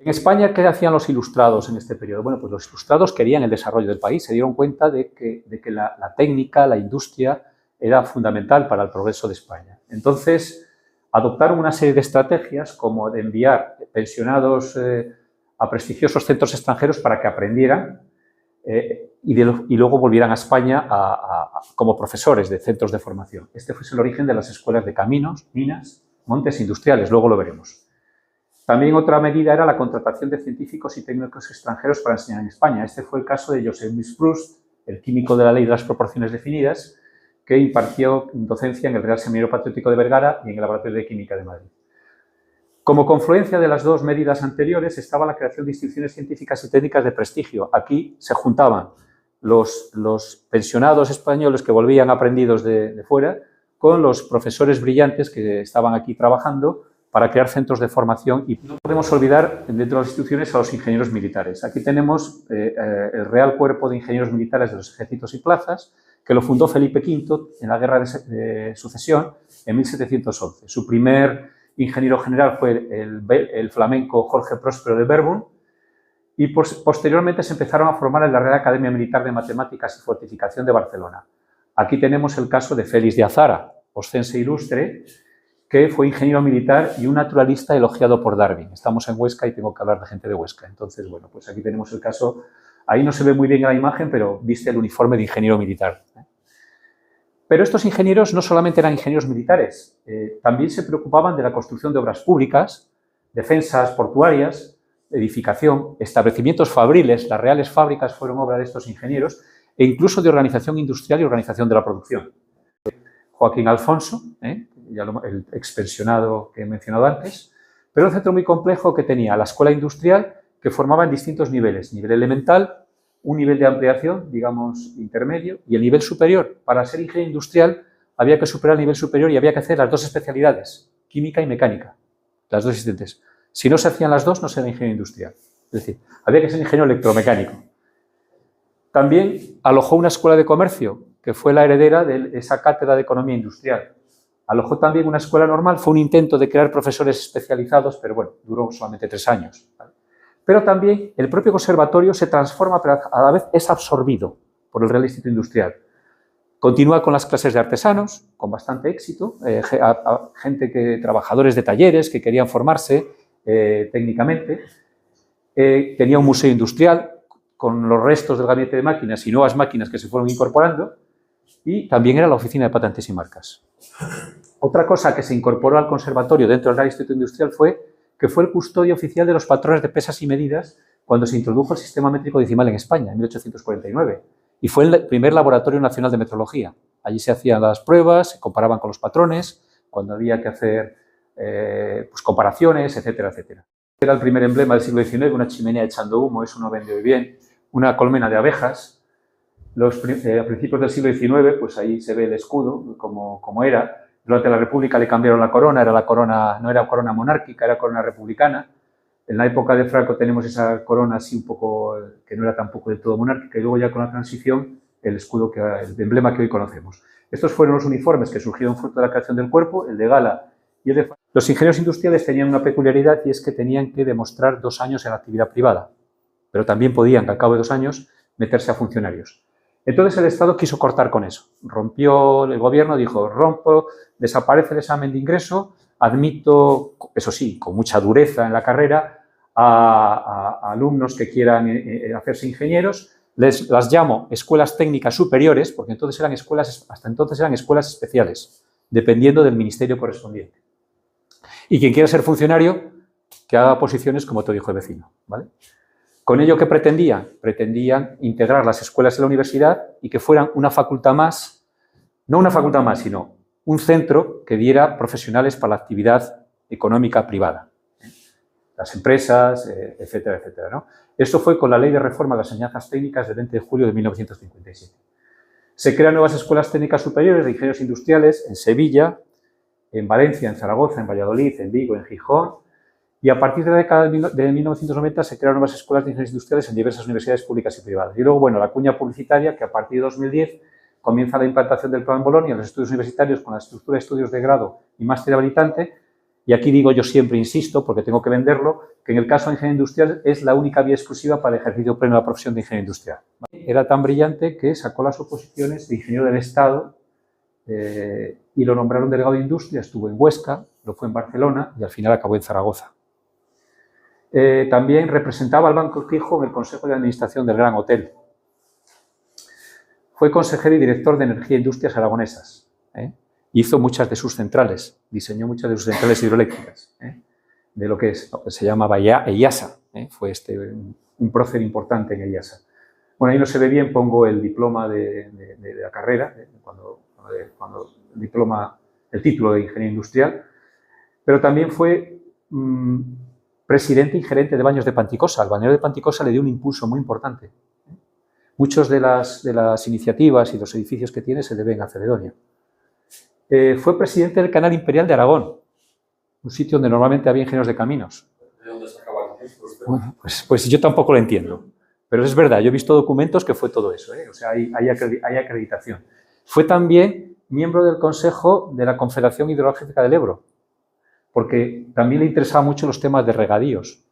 En España, ¿qué hacían los ilustrados en este periodo? Bueno, pues los ilustrados querían el desarrollo del país, se dieron cuenta de que la técnica, la industria, era fundamental para el progreso de España. Entonces, adoptaron una serie de estrategias como de enviar pensionados a prestigiosos centros extranjeros para que aprendieran y luego volvieran a España como profesores de centros de formación. Este fue el origen de las escuelas de caminos, minas, montes industriales, luego lo veremos. También otra medida era la contratación de científicos y técnicos extranjeros para enseñar en España. Este fue el caso de Joseph Mies Proust, el químico de la ley de las proporciones definidas, que impartió docencia en el Real Seminario Patriótico de Vergara y en el Laboratorio de Química de Madrid. Como confluencia de las dos medidas anteriores estaba la creación de instituciones científicas y técnicas de prestigio. Aquí se juntaban los pensionados españoles que volvían aprendidos de fuera con los profesores brillantes que estaban aquí trabajando para crear centros de formación. Y no podemos olvidar dentro de las instituciones a los ingenieros militares. Aquí tenemos el Real Cuerpo de Ingenieros Militares de los Ejércitos y Plazas, que lo fundó Felipe V en la Guerra de Sucesión en 1711. Su primer ingeniero general fue el flamenco Jorge Próspero de Verdun y posteriormente se empezaron a formar en la Real Academia Militar de Matemáticas y Fortificación de Barcelona. Aquí tenemos el caso de Félix de Azara, oscense ilustre, que fue ingeniero militar y un naturalista elogiado por Darwin. Estamos en Huesca y tengo que hablar de gente de Huesca. Entonces, bueno, pues aquí tenemos el caso. Ahí no se ve muy bien en la imagen, pero viste el uniforme de ingeniero militar. Pero estos ingenieros no solamente eran ingenieros militares, también se preocupaban de la construcción de obras públicas, defensas portuarias, edificación, establecimientos fabriles. Las reales fábricas fueron obra de estos ingenieros e incluso de organización industrial y organización de la producción. Joaquín Alfonso, el expensionado que he mencionado antes, pero un centro muy complejo que tenía la escuela industrial que formaba en distintos niveles, nivel elemental, un nivel de ampliación, digamos, intermedio, y el nivel superior. Para ser ingeniero industrial había que superar el nivel superior y había que hacer las dos especialidades, química y mecánica, las dos existentes. Si no se hacían las dos, no se era ingeniero industrial. Es decir, había que ser ingeniero electromecánico. También alojó una escuela de comercio, que fue la heredera de esa cátedra de economía industrial. Alojó también una escuela normal, fue un intento de crear profesores especializados, pero bueno, duró solamente 3 años. Pero también el propio conservatorio se transforma, pero a la vez es absorbido por el Real Instituto Industrial. Continúa con las clases de artesanos, con bastante éxito, trabajadores de talleres que querían formarse técnicamente. Tenía un museo industrial con los restos del gabinete de máquinas y nuevas máquinas que se fueron incorporando, y también era la oficina de patentes y marcas. Otra cosa que se incorporó al conservatorio dentro del Real Instituto Industrial fue que fue el custodio oficial de los patrones de pesas y medidas cuando se introdujo el sistema métrico decimal en España, en 1849, y fue el primer laboratorio nacional de metrología. Allí se hacían las pruebas, se comparaban con los patrones, cuando había que hacer pues comparaciones, etcétera, etcétera. Era el primer emblema del siglo XIX, una chimenea echando humo, eso no vende hoy bien, una colmena de abejas. A principios del siglo XIX, pues ahí se ve el escudo, como era. Durante la República le cambiaron la corona, no era corona monárquica, era corona republicana. En la época de Franco tenemos esa corona así un poco, que no era tampoco del todo monárquica, y luego ya con la transición, el escudo, el emblema que hoy conocemos. Estos fueron los uniformes que surgieron fruto de la creación del cuerpo, el de gala y el de... Los ingenieros industriales tenían una peculiaridad y es que tenían que demostrar 2 años en la actividad privada, pero también podían, al cabo de 2 años, meterse a funcionarios. Entonces el Estado quiso cortar con eso. Rompió, el gobierno dijo, desaparece el examen de ingreso, admito, eso sí, con mucha dureza en la carrera, a alumnos que quieran hacerse ingenieros, las llamo escuelas técnicas superiores, porque hasta entonces eran escuelas especiales, dependiendo del ministerio correspondiente. Y quien quiera ser funcionario, que haga posiciones como te dijo el vecino, ¿vale? ¿Con ello qué pretendían? Pretendían integrar las escuelas en la universidad y que fueran una facultad más, no una facultad más, sino un centro que diera profesionales para la actividad económica privada. Las empresas, etcétera, etcétera, ¿no? Esto fue con la Ley de Reforma de las Enseñanzas Técnicas del 20 de julio de 1957. Se crean nuevas escuelas técnicas superiores de ingenieros industriales en Sevilla, en Valencia, en Zaragoza, en Valladolid, en Vigo, en Gijón, y a partir de la década de 1990 se crearon nuevas escuelas de ingenieros industriales en diversas universidades públicas y privadas. Y luego, bueno, la cuña publicitaria, que a partir de 2010 comienza la implantación del Plan Bolonia en los estudios universitarios con la estructura de estudios de grado y máster habilitante, Y aquí digo yo siempre, insisto, porque tengo que venderlo, que en el caso de ingeniería industrial es la única vía exclusiva para el ejercicio pleno de la profesión de ingeniero industrial. Era tan brillante que sacó las oposiciones de ingeniero del Estado y lo nombraron delegado de industria, estuvo en Huesca, lo fue en Barcelona y al final acabó en Zaragoza. También representaba al Banco Quijo en el Consejo de Administración del Gran Hotel. Fue consejero y director de Energía e Industrias Aragonesas. Hizo muchas de sus centrales, diseñó muchas de sus centrales hidroeléctricas, de lo que se llamaba EIASA. Fue un prócer importante en EIASA. Bueno, ahí no se ve bien, pongo el diploma de la carrera, cuando el título de ingeniero industrial, pero también fue presidente y gerente de Baños de Panticosa. El balneario de Panticosa le dio un impulso muy importante. Muchas de las iniciativas y los edificios que tiene se deben a Celedonio. Fue presidente del Canal Imperial de Aragón, un sitio donde normalmente había ingenieros de caminos. ¿De dónde sacaban esto? Bueno, pues yo tampoco lo entiendo, pero es verdad, yo he visto documentos que fue todo eso, o sea, hay acreditación. Fue también miembro del Consejo de la Confederación Hidrográfica del Ebro, porque también le interesaban mucho los temas de regadíos.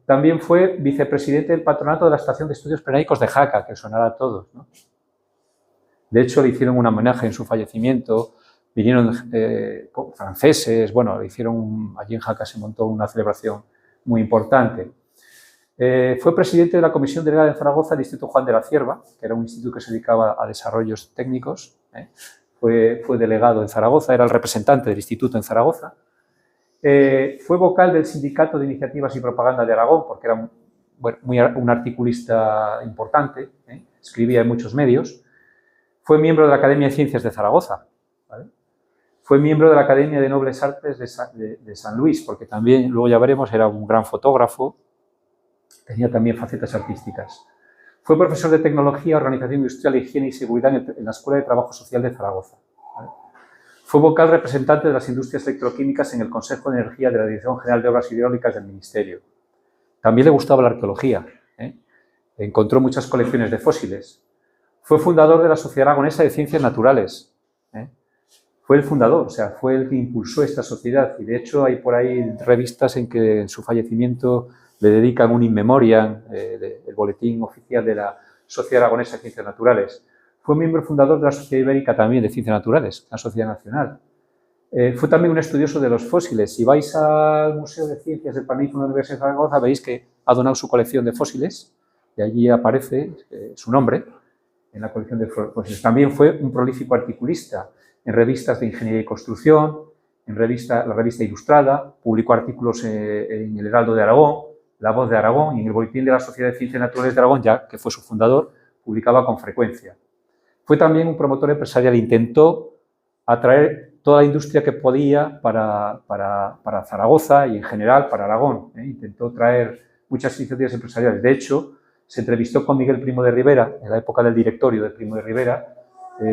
También fue vicepresidente del patronato de la Estación de Estudios Prenaicos de Jaca, que sonará a todos, ¿no? De hecho, le hicieron un homenaje en su fallecimiento, vinieron franceses, bueno, allí en Jaca se montó una celebración muy importante. Fue presidente de la Comisión Delegada de Zaragoza del Instituto Juan de la Cierva, que era un instituto que se dedicaba a desarrollos técnicos. Fue delegado en Zaragoza, era el representante del instituto en Zaragoza. Fue vocal del Sindicato de Iniciativas y Propaganda de Aragón, porque era un articulista importante, escribía en muchos medios. Fue miembro de la Academia de Ciencias de Zaragoza, ¿vale? Fue miembro de la Academia de Nobles Artes de San Luis, porque también, luego ya veremos, era un gran fotógrafo, tenía también facetas artísticas. Fue profesor de Tecnología, Organización Industrial, Higiene y Seguridad en la Escuela de Trabajo Social de Zaragoza, ¿vale? Fue vocal representante de las industrias electroquímicas en el Consejo de Energía de la Dirección General de Obras Hidráulicas del Ministerio. También le gustaba la arqueología, encontró muchas colecciones de fósiles. Fue fundador de la Sociedad Aragonesa de Ciencias Naturales. Fue el fundador, o sea, fue el que impulsó esta sociedad. Y de hecho hay por ahí revistas en que en su fallecimiento le dedican un in memoriam, el boletín oficial de la Sociedad Aragonesa de Ciencias Naturales. Fue miembro fundador de la Sociedad Ibérica también de Ciencias Naturales, la Sociedad Nacional. Fue también un estudioso de los fósiles. Si vais al Museo de Ciencias del Panículo de la Universidad de Zaragoza, veis que ha donado su colección de fósiles y allí aparece su nombre en la colección de fósiles. También fue un prolífico articulista en revistas de ingeniería y construcción, en la revista Ilustrada, publicó artículos en el Heraldo de Aragón, La Voz de Aragón y en el Boletín de la Sociedad de Ciencias Naturales de Aragón, ya que fue su fundador, publicaba con frecuencia. Fue también un promotor empresarial, intentó atraer toda la industria que podía para Zaragoza y en general para Aragón. Intentó traer muchas iniciativas empresariales. De hecho, se entrevistó con Miguel Primo de Rivera, en la época del directorio de Primo de Rivera,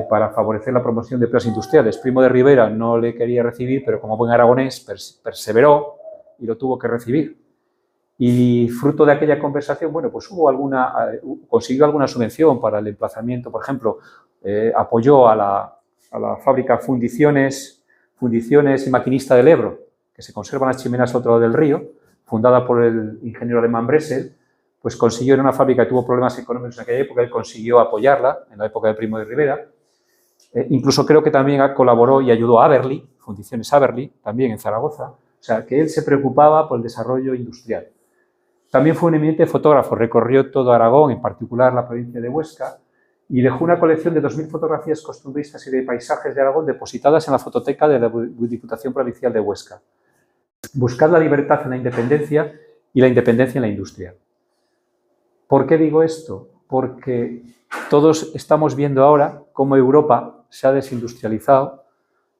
para favorecer la promoción de empresas industriales. Primo de Rivera no le quería recibir, pero como buen aragonés perseveró y lo tuvo que recibir. Y fruto de aquella conversación, bueno, pues consiguió alguna subvención para el emplazamiento. Por ejemplo, apoyó a la fábrica Fundiciones y Maquinista del Ebro, que se conservan las chimeneas al otro lado del río, fundada por el ingeniero alemán Bresel. Pues consiguió, en una fábrica que tuvo problemas económicos en aquella época, él consiguió apoyarla en la época de Primo de Rivera. Incluso creo que también colaboró y ayudó a Aberli, Fundiciones Aberli, también en Zaragoza. O sea, que él se preocupaba por el desarrollo industrial. También fue un eminente fotógrafo, recorrió todo Aragón, en particular la provincia de Huesca, y dejó una colección de 2000 fotografías costumbristas y de paisajes de Aragón depositadas en la fototeca de la Diputación Provincial de Huesca. Buscar la libertad en la independencia y la independencia en la industria. ¿Por qué digo esto? Porque todos estamos viendo ahora cómo Europa se ha desindustrializado.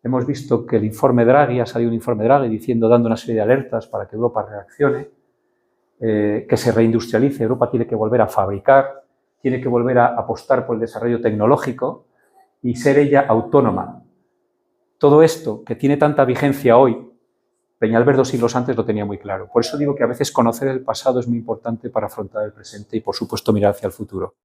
Hemos visto que el informe Draghi, ha salido un informe Draghi dando una serie de alertas para que Europa reaccione, que se reindustrialice. Europa tiene que volver a fabricar, tiene que volver a apostar por el desarrollo tecnológico y ser ella autónoma. Todo esto, que tiene tanta vigencia hoy, Peñalver 2 siglos antes lo tenía muy claro. Por eso digo que a veces conocer el pasado es muy importante para afrontar el presente y, por supuesto, mirar hacia el futuro.